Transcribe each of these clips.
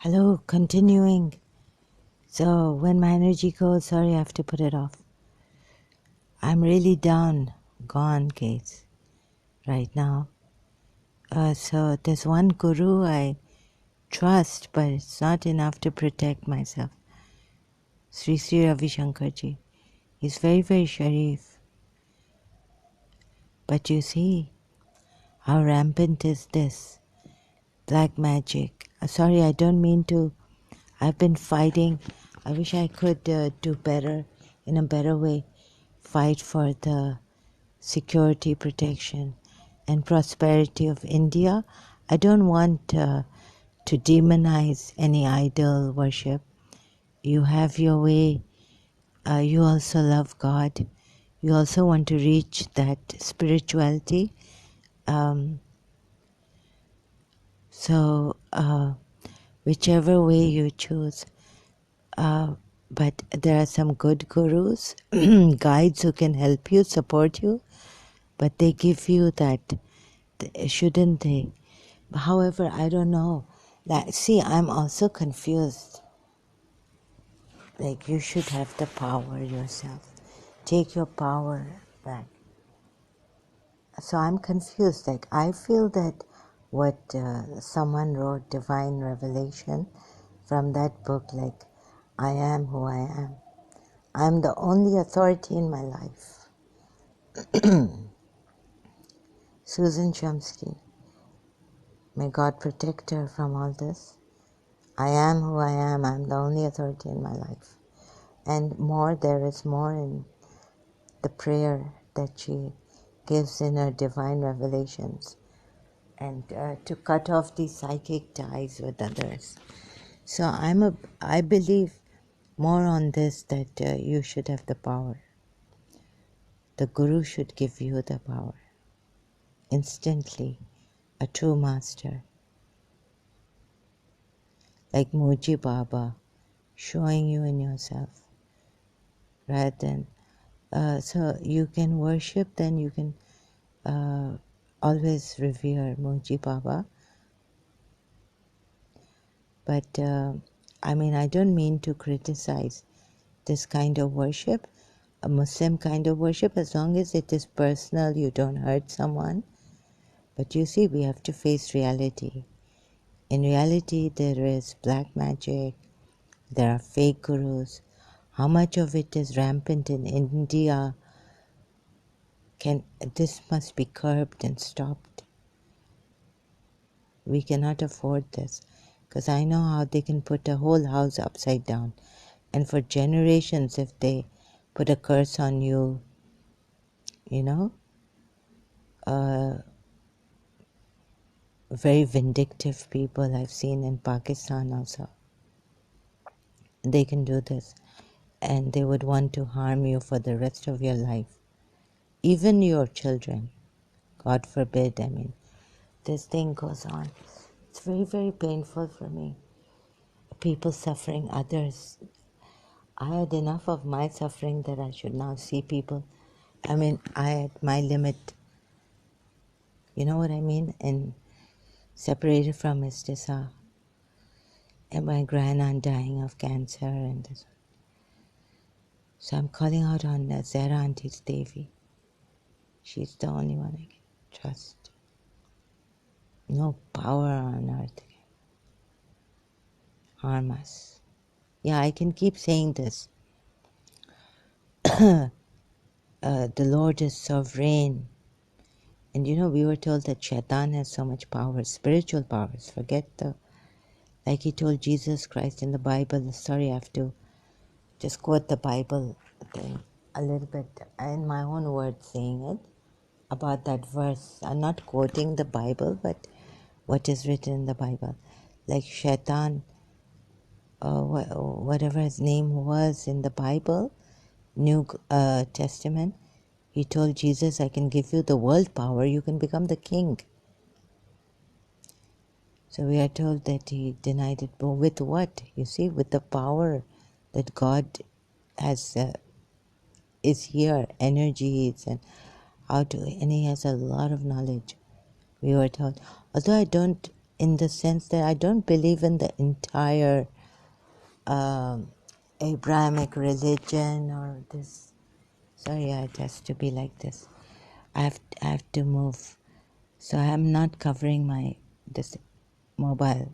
Hello, continuing. So when my energy goes, sorry, I have to put it off. I'm really down, gone case right now. So there's one guru I trust, but it's not enough to protect myself. Sri Sri Ravi Shankarji. He's very, very sharif. But you see, how rampant is this? Black magic. Sorry, I don't mean to. I've been fighting. I wish I could do better, in a better way. Fight for the security, protection, and prosperity of India. I don't want to demonize any idol worship. You have your way. You also love God. You also want to reach that spirituality. So whichever way you choose. But there are some good gurus, guides who can help you, support you, but they give you that, shouldn't they? However, I don't know. See, I'm also confused. Like, you should have the power yourself. Take your power back. So I'm confused. Like, I feel that what someone wrote, Divine Revelation, from that book, like, I am who I am. I'm the only authority in my life. Susan Chomsky, may God protect her from all this. I am who I am. I'm the only authority in my life. And more, there is more in the prayer that she gives in her divine revelations, and to cut off these psychic ties with others. So I believe more on this, that you should have the power. The Guru should give you the power instantly, a true master, like Muji Baba, showing you in yourself, rather than so you can worship, then you can always revere Muji Baba. But I mean, I don't mean to criticize this kind of worship, a Muslim kind of worship, as long as it is personal, you don't hurt someone. But you see, we have to face reality. In reality, there is black magic, there are fake gurus. How much of it is rampant in India? This must be curbed and stopped. We cannot afford this, because I know how they can put a whole house upside down. And for generations, if they put a curse on you, you know, very vindictive people I've seen in Pakistan also, they can do this. And they would want to harm you for the rest of your life. Even your children. God forbid, I mean, this thing goes on. It's very, very painful for me. People suffering, others. I had enough of my suffering that I should now see people. I mean, I had my limit. You know what I mean? And separated from Istisa. And my grandaunt dying of cancer and this. So I'm calling out on Zara Auntie Devi. She's the only one I can trust. No power on earth can harm us. Yeah, I can keep saying this. The Lord is sovereign. And you know, we were told that Shaitan has so much power, spiritual powers. Forget like he told Jesus Christ in the Bible. Sorry, I have to just quote the Bible thing a little bit in my own words, saying it about that verse. I'm not quoting the Bible, but what is written in the Bible. Like Shaitan, whatever his name was in the Bible, New Testament, he told Jesus, I can give you the world power, you can become the king. So we are told that he denied it, but with what? You see, with the power that God has, is here, energies, and how to, and he has a lot of knowledge. We were told, although I don't in the sense that I don't believe in the entire Abrahamic religion or this. Sorry, it has to be like this. I have to move. So I'm not covering this mobile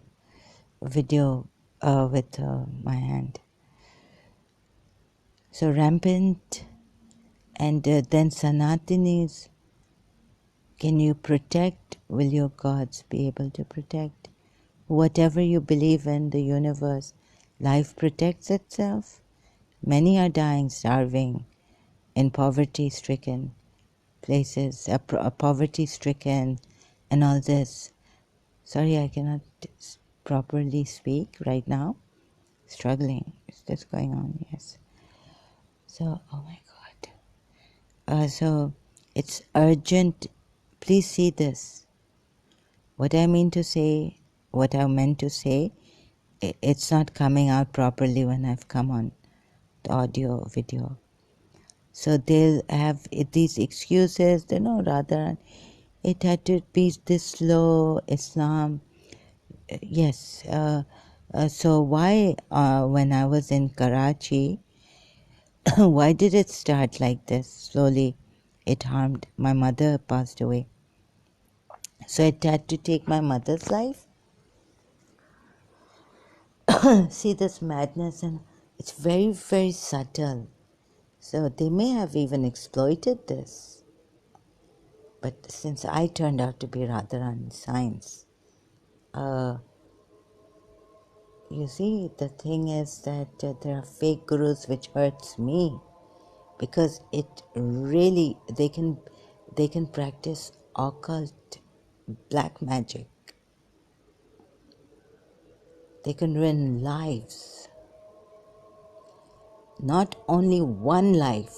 video with my hand. So rampant, and then Sanatinis. Can you protect? Will your gods be able to protect? Whatever you believe in the universe, life protects itself. Many are dying, starving, in poverty-stricken places, poverty-stricken, and all this. Sorry, I cannot properly speak right now. Struggling. Is this going on? Yes. So, oh my God. So, it's urgent. Please see this. What I mean to say, what I meant to say, it's not coming out properly when I've come on the audio video. So they'll have these excuses, rather it had to be this slow, Islam. Yes. So why, when I was in Karachi, why did it start like this? Slowly, it harmed. My mother passed away. So it had to take my mother's life. See this madness, and it's very, very subtle. So they may have even exploited this. But since I turned out to be rather on science, you see, the thing is that there are fake gurus, which hurts me, because it really, they can practice occult black magic. They can ruin lives. Not only one life,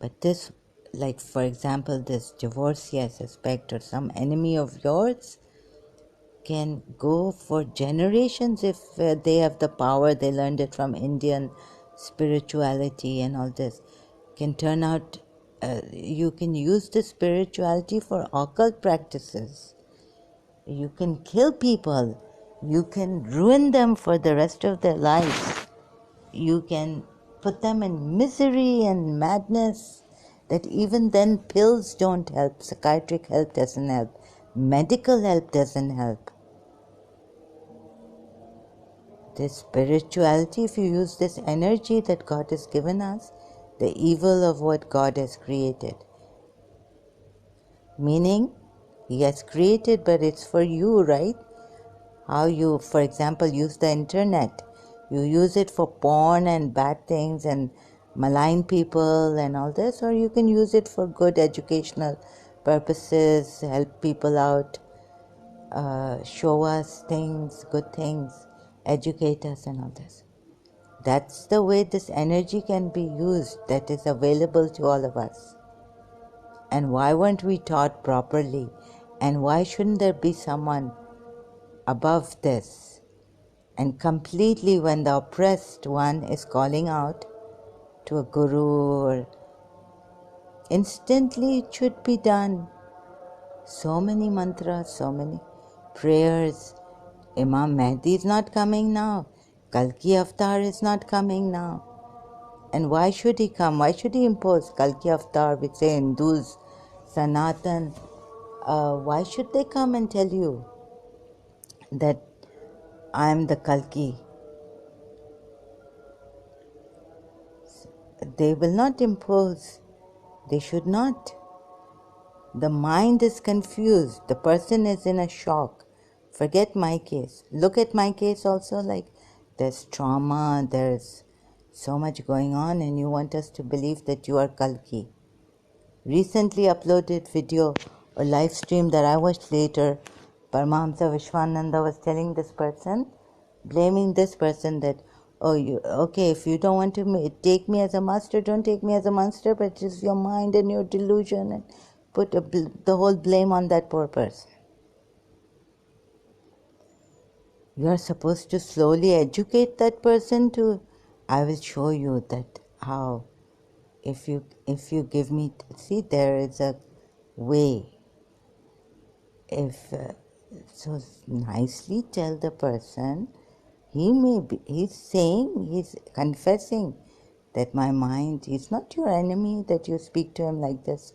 but this, like for example, this divorcee, I suspect, or some enemy of yours, can go for generations if they have the power. They learned it from Indian spirituality and all this. Can turn out, you can use the spirituality for occult practices. You can kill people. You can ruin them for the rest of their lives. You can put them in misery and madness, that even then pills don't help, psychiatric help doesn't help, medical help doesn't help. This spirituality, if you use this energy that God has given us, the evil of what God has created, meaning He has created, but it's for you, right? How you, for example, use the internet. You use it for porn and bad things and malign people and all this, or you can use it for good educational purposes, help people out, show us things, good things, educate us and all this. That's the way this energy can be used, that is available to all of us. And why weren't we taught properly? And why shouldn't there be someone above this? And completely, when the oppressed one is calling out to a guru, or instantly it should be done. So many mantras, so many prayers. Imam Mahdi is not coming now. Kalki Avatar is not coming now. And why should he come? Why should he impose Kalki Avatar, which say Hindus, Sanatan? Why should they come and tell you that I am the Kalki? They will not impose. They should not. The mind is confused. The person is in a shock. Forget my case. Look at my case also, like there's trauma, there's so much going on, and you want us to believe that you are Kalki. Recently uploaded video or live stream that I watched later, Paramahamsa Vishwananda was telling this person, blaming this person that, oh, okay, if you don't want to take me as a master, don't take me as a master, but it's your mind and your delusion, and put the whole blame on that poor person. You are supposed to slowly educate that person to, I will show you that how, if you give me, see, there is a way. if so nicely tell the person, he's saying, he's confessing that my mind is not your enemy, that you speak to him like this.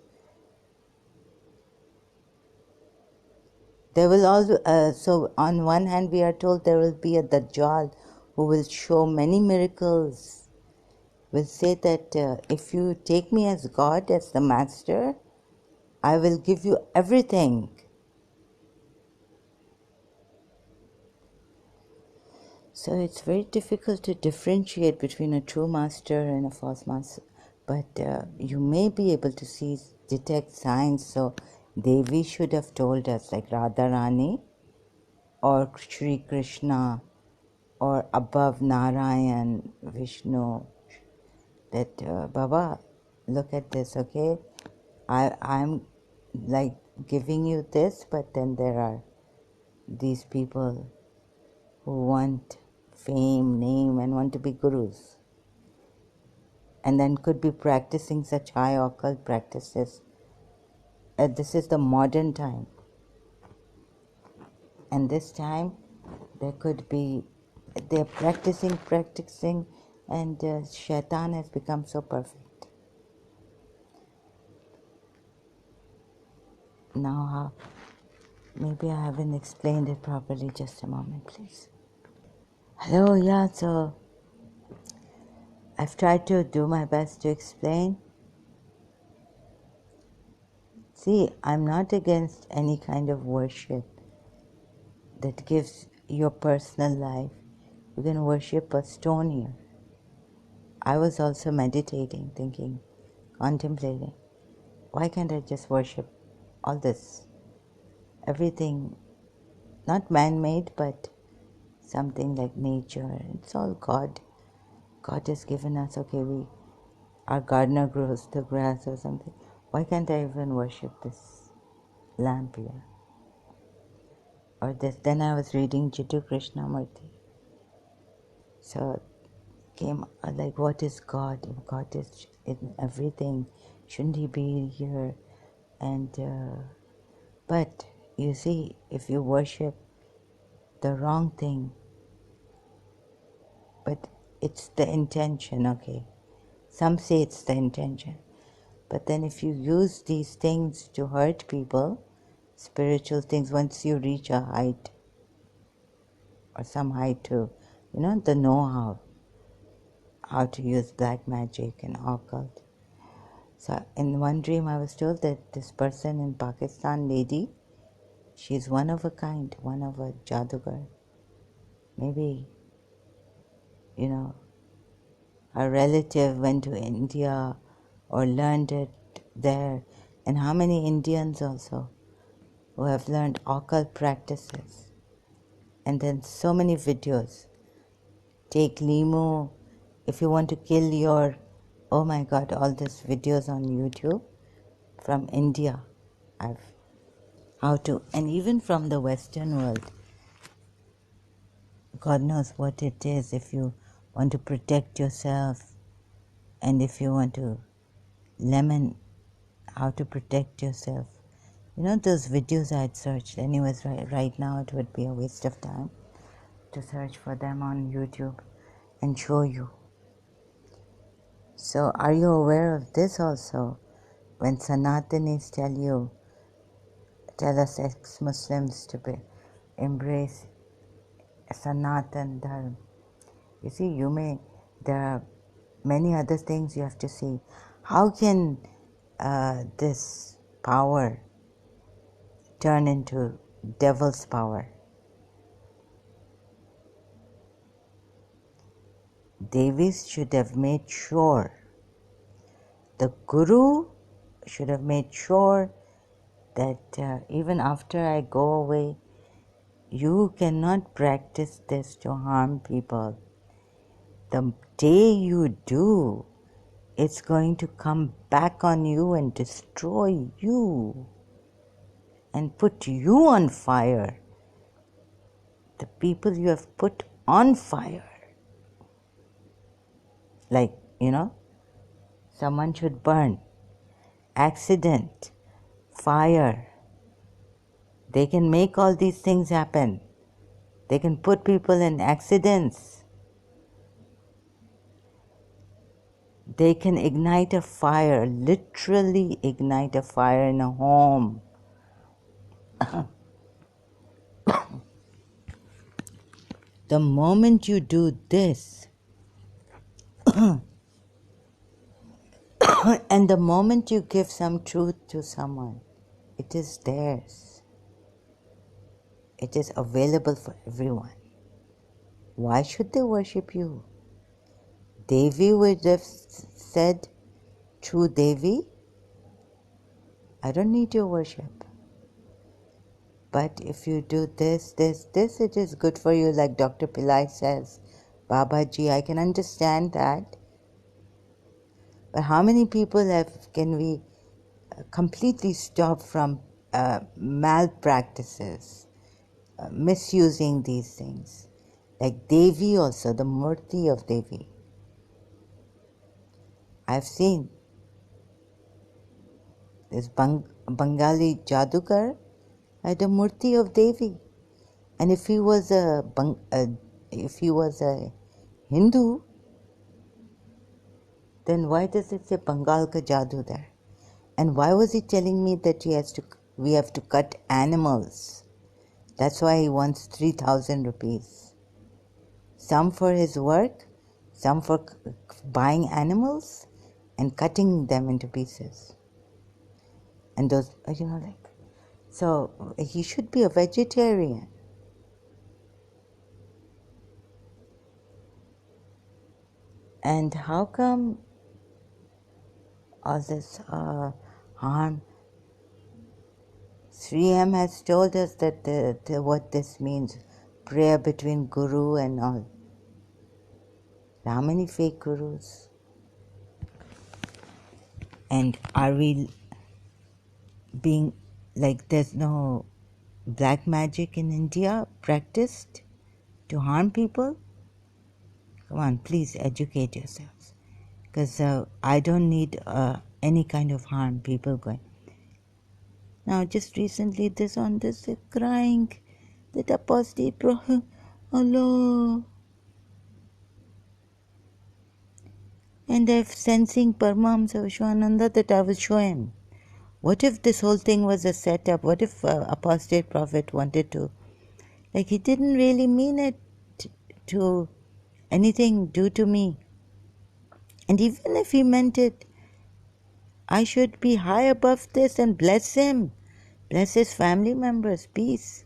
There will also, so on one hand we are told there will be a Dajjal who will show many miracles, will say that if you take me as God, as the master, I will give you everything. So it's very difficult to differentiate between a true master and a false master. But you may be able to detect signs. So Devi should have told us, like Radharani or Sri Krishna or above Narayan, Vishnu, that Baba, look at this, okay? I'm like giving you this, but then there are these people who want fame, name, and want to be gurus, and then could be practicing such high occult practices. This is the modern time, and this time there could be, they're practicing, and Shaitan has become so perfect. Now, maybe I haven't explained it properly. Just a moment, please. Hello, yeah, so I've tried to do my best to explain. See, I'm not against any kind of worship that gives your personal life. You can worship a stone here. I was also meditating, thinking, contemplating, why can't I just worship all this? Everything, not man-made, but something like nature. It's all God. God has given us, okay, our gardener grows the grass or something. Why can't I even worship this lamp here? Or this. Then I was reading Jiddu Krishnamurti. So came like, what is God? If God is in everything, shouldn't He be here? And but you see, if you worship the wrong thing, but it's the intention, okay. Some say it's the intention, but then if you use these things to hurt people, spiritual things, once you reach a height or some height to, the know-how, how to use black magic and occult. So in one dream I was told that this person in Pakistan, lady, she's one of a kind, one of a jadugar. Maybe, a relative went to India or learned it there. And how many Indians also who have learned occult practices. And then so many videos. Take Limu, if you want to kill your, oh my God, all these videos on YouTube from India. How to, and even from the Western world. God knows what it is if you want to protect yourself, and if you want to how to protect yourself. Those videos I had searched. Anyways, right now it would be a waste of time to search for them on YouTube and show you. So are you aware of this also? When Sanatanis tell us ex-Muslims to embrace Sanatan Dharma. You see, there are many other things you have to see. How can this power turn into devil's power? Devis should have made sure, the Guru should have made sure that even after I go away, you cannot practice this to harm people. The day you do, it's going to come back on you and destroy you and put you on fire. The people you have put on fire. Like, someone should burn. Accident, fire. They can make all these things happen. They can put people in accidents. They can ignite a fire, literally ignite a fire in a home. The moment you do this, and the moment you give some truth to someone, it is theirs. It is available for everyone. Why should they worship you? Devi would have said, true Devi, I don't need your worship. But if you do this, it is good for you, like Dr. Pillai says. Babaji, I can understand that. But how many people can we completely stop from malpractices, misusing these things? Like Devi also, the Murti of Devi. I've seen this Bengali Jadugar had a Murti of Devi. And if he was a Hindu, then why does it say Bengal ka Jadoo there? And why was he telling me that we have to cut animals? That's why he wants 3,000 rupees. Some for his work, some for buying animals and cutting them into pieces. And those, so he should be a vegetarian. And how come all this harm? Sri M has told us that what this means, prayer between Guru and all. How many fake Gurus? And are we being like there's no black magic in India practiced to harm people? Come on, please educate yourselves. Because I don't need any kind of harm people going. Now, just recently, this crying that apostate prophet, Allah. And I've sensing Paramahamsa Vishwananda that I will show him. What if this whole thing was a setup? What if apostate prophet wanted to, like he didn't really mean it to anything do to me. And even if he meant it, I should be high above this and bless him, bless his family members, peace.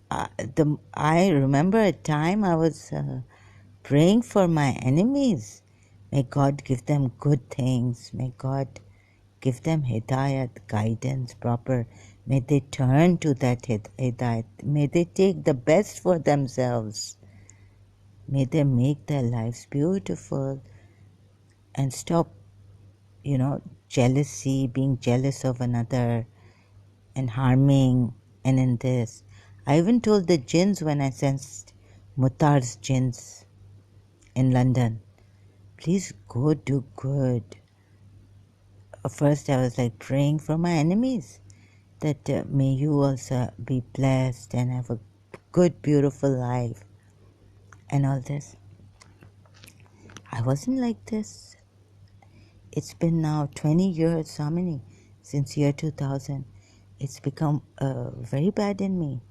I remember a time I was praying for my enemies. May God give them good things. May God give them hidayat, guidance, proper. May they turn to that hidayat. May they take the best for themselves. May they make their lives beautiful and stop, jealousy, being jealous of another and harming and in this. I even told the jinns when I sensed Mutar's jinns in London, please go do good. First I was like praying for my enemies that may you also be blessed and have a good, beautiful life and all this. I wasn't like this. It's been now 20 years, how many? Since year 2000. It's become very bad in me.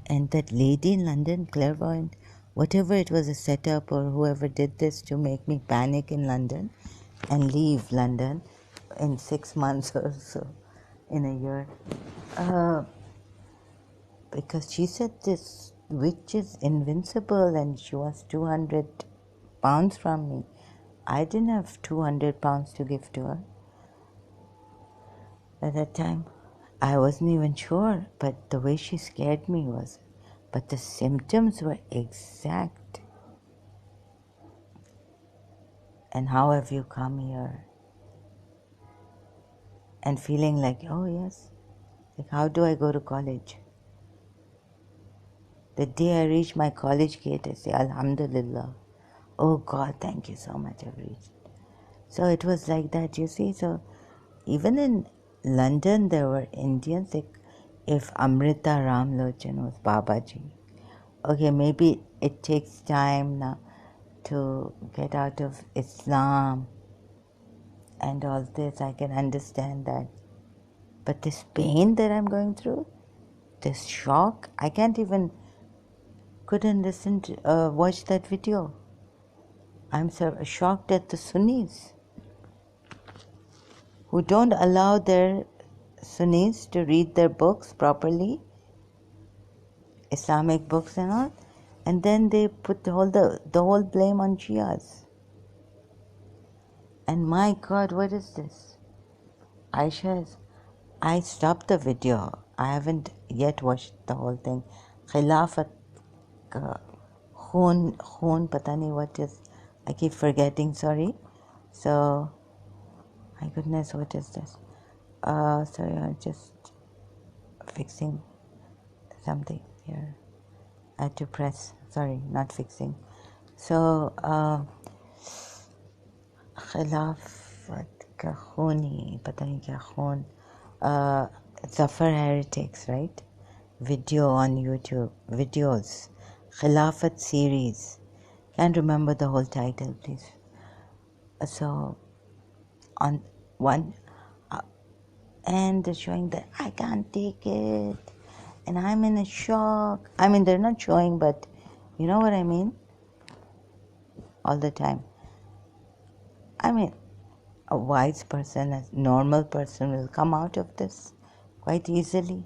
And that lady in London, clairvoyant, whatever it was a setup or whoever did this to make me panic in London and leave London in 6 months or so, in a year. Because she said this witch is invincible and she wants 200 pounds from me. I didn't have 200 pounds to give to her at that time. I wasn't even sure, but the way she scared me was, but the symptoms were exact. And how have you come here? And feeling like, oh yes, like how do I go to college? The day I reach my college gate, I say, Alhamdulillah. Oh God, thank you so much, I've reached. So it was like that, you see. So even in London, there were Indians. if Amrita Ramlochan was Babaji. Okay, maybe it takes time now to get out of Islam and all this. I can understand that. But this pain that I'm going through, this shock, I couldn't listen to, watch that video. I'm so shocked at the Sunnis who don't allow their Sunnis to read their books properly, Islamic books and all, and then they put the whole blame on Shias. And my God, what is this? I stopped the video. I haven't yet watched the whole thing. Khilafat Khoon, pata nahi what is. I keep forgetting, sorry. So, my goodness, what is this? Sorry, I'm just fixing something here. I had to press. Sorry, not fixing. So, Khilafat ka Khooni, pata nahi kya Khoon. Zafar Heretics, right? Video on YouTube. Videos. Khilafat series. Can't remember the whole title, please. So, on one, and they're showing that I can't take it, and I'm in a shock. I mean, they're not showing, but you know what I mean? All the time. I mean, a wise person, a normal person will come out of this quite easily.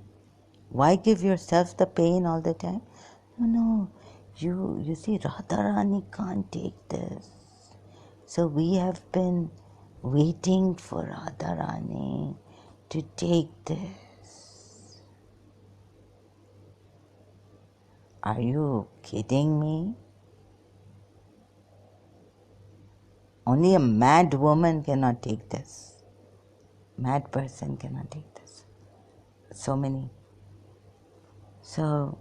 Why give yourself the pain all the time? No, you see, Radharani can't take this. So we have been waiting for Radharani to take this. Are you kidding me? Only a mad woman cannot take this. Mad person cannot take this. So many. So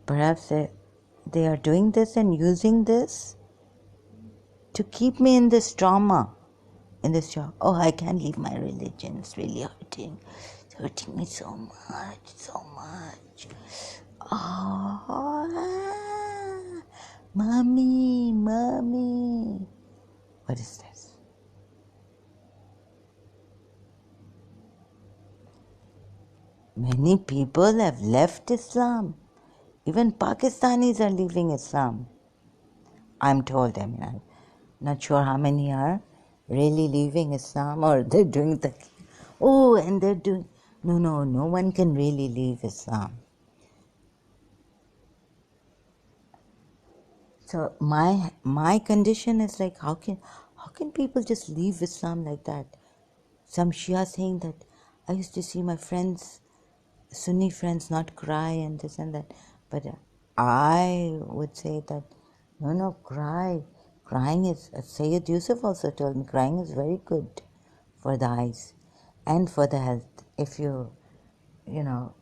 perhaps they are doing this and using this to keep me in this trauma, in this shock. Oh, I can't leave my religion. It's really hurting. It's hurting me so much, so much. Oh, mommy. What is this? Many people have left Islam. Even Pakistanis are leaving Islam. I'm told. I mean, I'm not sure how many are really leaving Islam or they're doing the. Oh, and they're doing. No one can really leave Islam. So my condition is like, how can people just leave Islam like that? Some Shia saying that I used to see my friends, Sunni friends, not cry and this and that, but I would say that no, cry. Crying is, Sayyid Yusuf also told me, crying is very good for the eyes and for the health. If you know,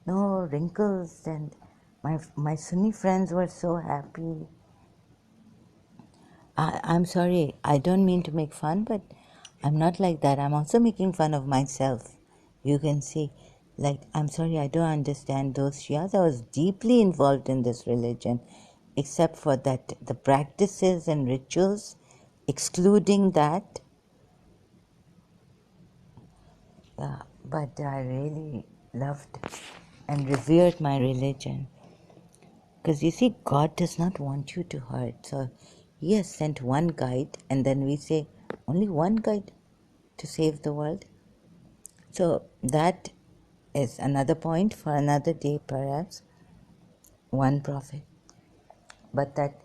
no wrinkles, and my Sunni friends were so happy. I'm sorry, I don't mean to make fun, but I'm not like that. I'm also making fun of myself. You can see, like, I'm sorry, I don't understand those Shias. I was deeply involved in this religion, except for that, the practices and rituals, excluding that. Yeah, but I really loved and revered my religion. Because you see, God does not want you to hurt. So He has sent one guide, and then we say, only one guide to save the world. So that is another point for another day, perhaps. One prophet. But that,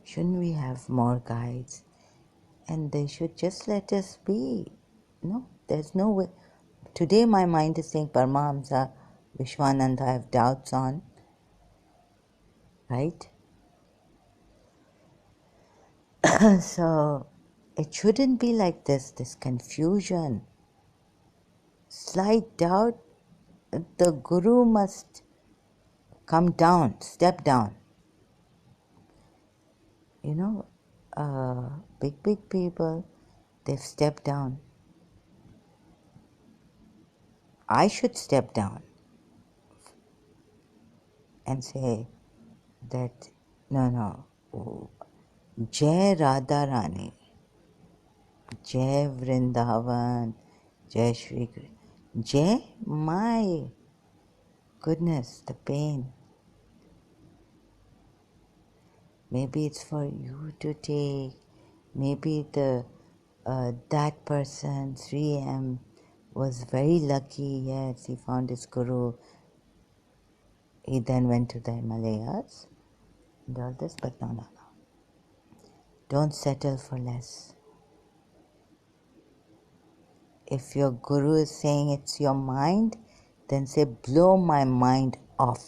shouldn't we have more guides? And they should just let us be. No, there's no way. Today my mind is saying Paramahamsa, Vishwananda, I have doubts on. Right? So it shouldn't be like this confusion. Slight doubt, the Guru must come down, step down. You know, big people, they've stepped down. I should step down and say that, no, Jai Radha Rani, Jai Vrindavan, Jai Shri Krishna, Jai, my goodness, the pain. Maybe it's for you to take. Maybe that person, 3M, was very lucky. Yes, he found his guru. He then went to the Himalayas and all this, but no. Don't settle for less. If your guru is saying it's your mind, then say, blow my mind off.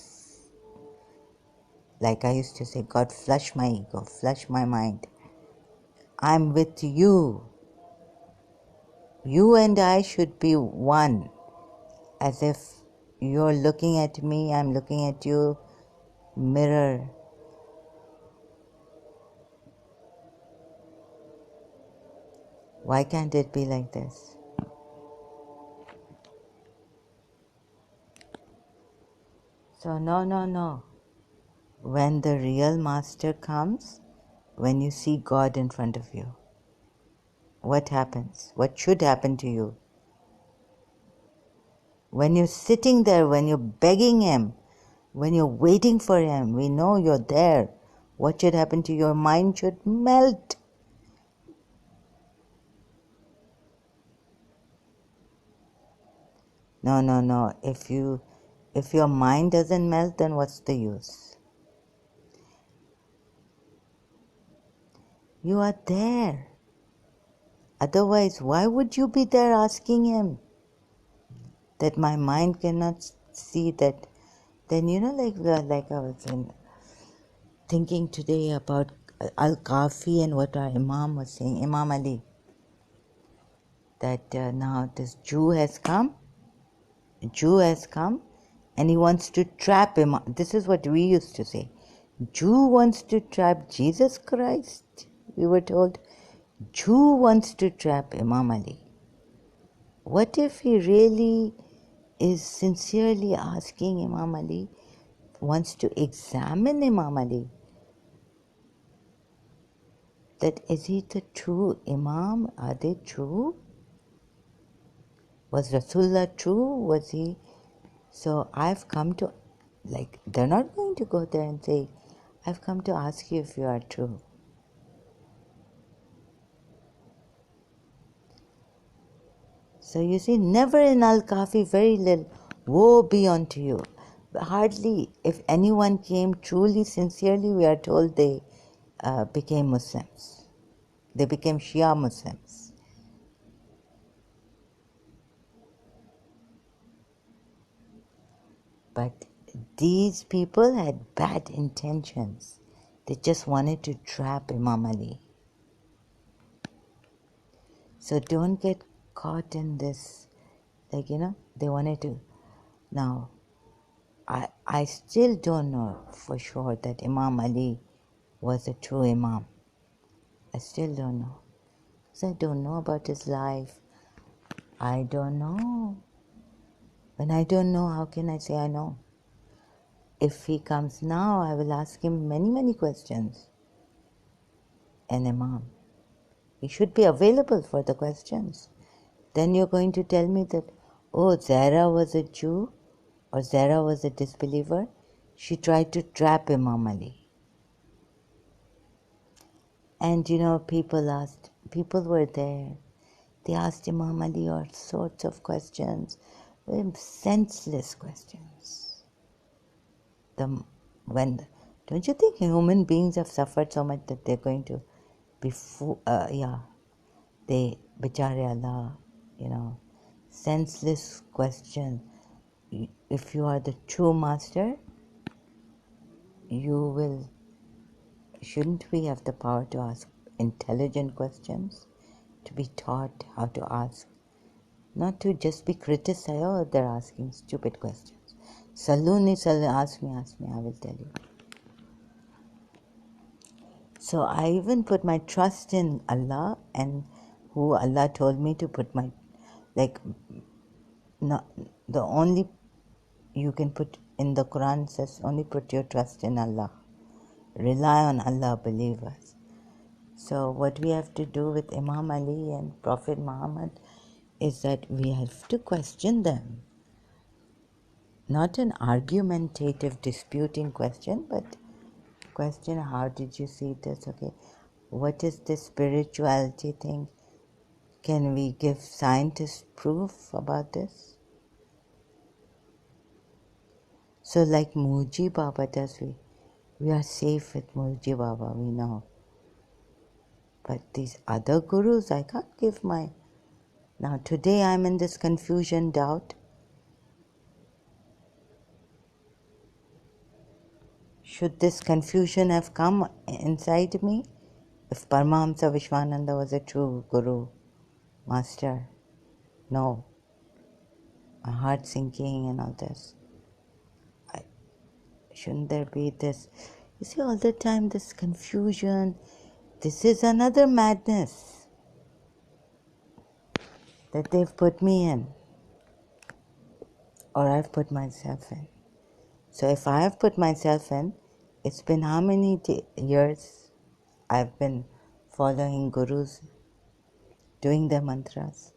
Like I used to say, God, flush my ego, flush my mind. I'm with you. You and I should be one. As if you're looking at me, I'm looking at you. Mirror. Why can't it be like this? So no. When the real master comes, when you see God in front of you, what happens? What should happen to you? When you're sitting there, when you're begging Him, when you're waiting for Him, we know you're there. What should happen to your mind should melt. No. If your mind doesn't melt, then what's the use? You are there. Otherwise, why would you be there asking Him? That my mind cannot see that. Then like I was thinking today about Al-Kafi and what our Imam was saying, Imam Ali, that now this Jew has come and he wants to trap him. This is what we used to say. Jew wants to trap Jesus Christ. We were told Jew wants to trap Imam Ali. What if he really is sincerely asking Imam Ali, wants to examine Imam Ali? That is he the true Imam? Are they true? Was Rasulullah true? Was he? So I've come to, they're not going to go there and say, I've come to ask you if you are true. So you see, never in Al-Kafi, very little, woe be unto you. Hardly, if anyone came truly, sincerely, we are told they became Muslims. They became Shia Muslims. But these people had bad intentions. They just wanted to trap Imam Ali. So don't get caught in this, they wanted to. Now, I still don't know for sure that Imam Ali was a true Imam. I still don't know. Because I don't know about his life. I don't know. When I don't know, how can I say I know? If he comes now, I will ask him many, many questions. An Imam. He should be available for the questions. Then you're going to tell me that, oh, Zahra was a Jew or Zahra was a disbeliever. She tried to trap Imam Ali. And people were there. They asked Imam Ali all sorts of questions, senseless questions. Don't you think human beings have suffered so much that they're going to be they Bichare Allah, senseless question. If you are the true master, shouldn't we have the power to ask intelligent questions, to be taught how to ask, not to just be criticized, oh, they're asking stupid questions. Saluni, ask me, I will tell you. So I even put my trust in Allah and who Allah told me to put my, the only you can put in the Quran says only put your trust in Allah. Rely on Allah, believers. So what we have to do with Imam Ali and Prophet Muhammad is that we have to question them. Not an argumentative, disputing question, but question, how did you see this? Okay, what is this spirituality thing? Can we give scientists proof about this? So like Muji Baba does, we are safe with Muji Baba, we know. But these other gurus, I can't give my... Now today I'm in this confusion, doubt. Should this confusion have come inside me if Paramahamsa Vishwananda was a true guru, master? No. My heart sinking and all this. Shouldn't there be this? You see, all the time this confusion. This is another madness that they've put me in, or I've put myself in. So if I have put myself in, it's been how many years I've been following gurus, doing their mantras.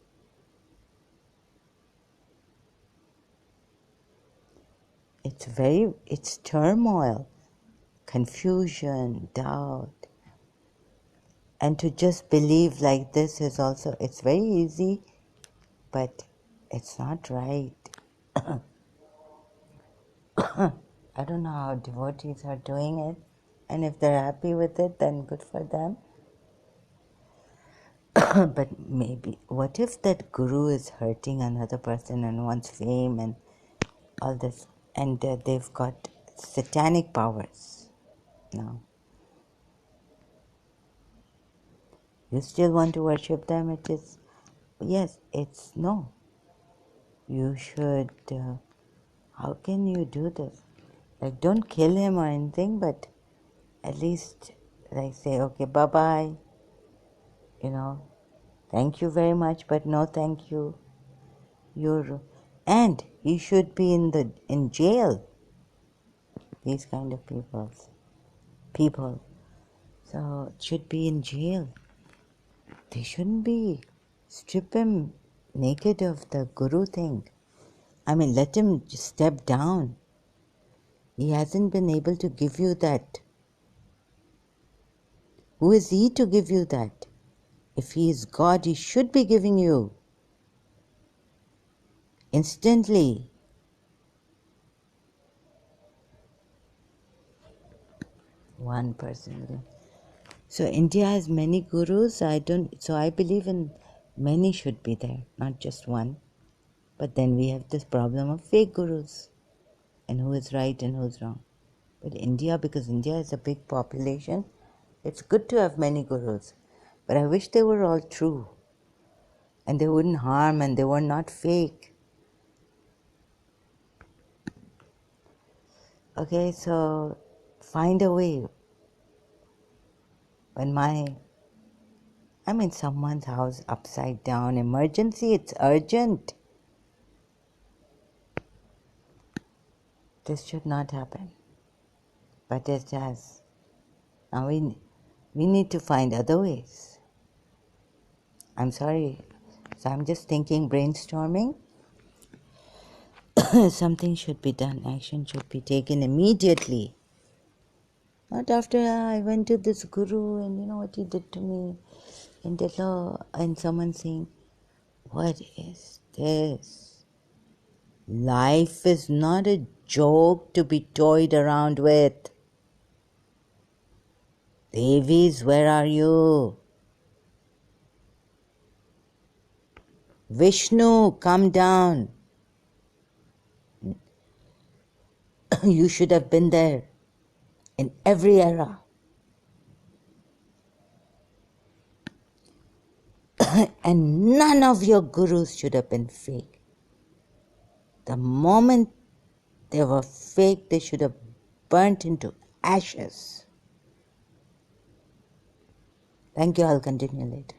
It's turmoil, confusion, doubt. And to just believe like this is also, it's very easy, but it's not right. I don't know how devotees are doing it, and if they're happy with it, then good for them. But maybe, what if that guru is hurting another person and wants fame and all this, and they've got satanic powers now? You still want to worship them? It is, yes, it's no. You should, how can you do this? Like, don't kill him or anything, but at least, like, say, okay, bye-bye, thank you very much, but no thank you. And he should be in jail. These kind of people. So it should be in jail. They shouldn't be. Strip him naked of the guru thing. I mean, let him just step down. He hasn't been able to give you that. Who is he to give you that? If he is God, he should be giving you instantly. One person. So India has many gurus. So I believe in many should be there, not just one. But then we have this problem of fake gurus and who is right and who is wrong. But India, because India is a big population, it's good to have many gurus. But I wish they were all true and they wouldn't harm and they were not fake. Okay, so find a way. When I'm in someone's house upside down, emergency, it's urgent. This should not happen. But it has. Now we need to find other ways. I'm sorry. So I'm just thinking, brainstorming. Something should be done. Action should be taken immediately. Not after I went to this guru and you know what he did to me. And someone saying, what is this? Life is not a joke to be toyed around with. Devis, where are you? Vishnu, come down. You should have been there in every era. And none of your gurus should have been fake. The moment they were fake, they should have burnt into ashes. Thank you. I'll continue later.